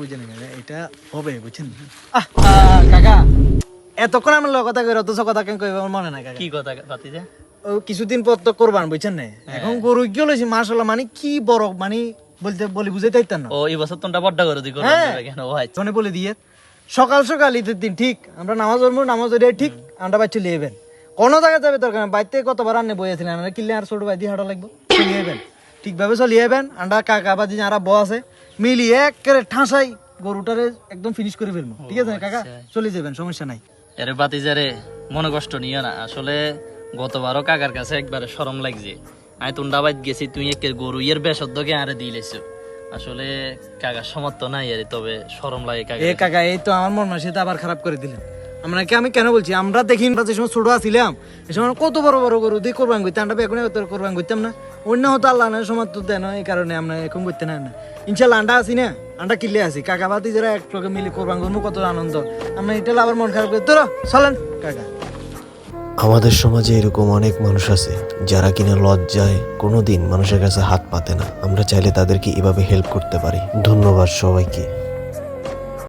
বুঝেন এটা হবে বুঝছেন কাকা এতক্ষণ আমার কথা কই অথচ কথা কেন কই আমার মনে নাই কাকা কি কথা ভাতিজা? ও কিছুদিন পর তো করবান বুঝছেন না এখন গরু গিয়ে লইছি মাশাআল্লাহ মানে কি বড় মানে বলতে বলি বুঝাইতে পারতাম না ও এই বছর তোমরা বড় করে দি করবে কেন? ও আচ্ছা মনে বলে দিয়ে সকাল সকাল ঈদের দিন ঠিক আমরা নামাজ পড়বো নামাজ পড়ে ঠিক আমরা বাচ্চা লিয়েবেন কোনো জায়গায় যাবে দরকার না বাইতে কতবার আননে বইয়েছিলেন আমরা কিনলে আর ছোট ভাই দিয়ে হাঁটা লাগবো চলিয়েবেন ঠিকভাবে চলিয়েবেন আমরা কাকা বাদি যারা বউ আছে মিলিয়ে একেবারে ঠাঁসাই গরুটারে একদম ফিনিশ করে ফেলবো ঠিক আছে কাকা চলে যাবেন সমস্যা নাই। আরে ভাতিজারে মনে কষ্ট নিও না, আসলে গতবারও কাকার কাছে একবারে শরম লাগছে। আমি তুন্ডা বাইত গেছি, তুই একের গরু এর বেশদ্দকে আরে দিলেছো। আসলে কাকার সমর্থ নাই আরে, তবে শরম লাগে কাকা। এ কাকা এই তো আমার মন মানসিকতা আবার খারাপ করে দিলেন। আপনাকে আমি কেন বলছি আমরা দেখি যে সময় ছোট আছিলাম এই সময় কত বড় বড় গরু দিয়ে কোরবান করতে আমরা এখন কোরবান করতাম না, অন্য হতো আল্লাহ সমর্থ দেন এই কারণে আমরা এখন করতে না না। ইনশাল্লাহ আন্ডা আছি না, আন্ডা কিনলে আছি কাকা বাতি যারা এক লোকে মিলে কোরবান করবো কত আনন্দ। আমরা এটা আবার মন খারাপ করে তোরা চলেন কাকা। আমাদের সমাজে এরকম অনেক মানুষ আছে যারা কিনা লজ্জায় কোনোদিন মানুষের কাছে হাত পাতে না। আমরা চাইলে তাদেরকে এভাবে হেল্প করতে পারি। ধন্যবাদ সবাইকে।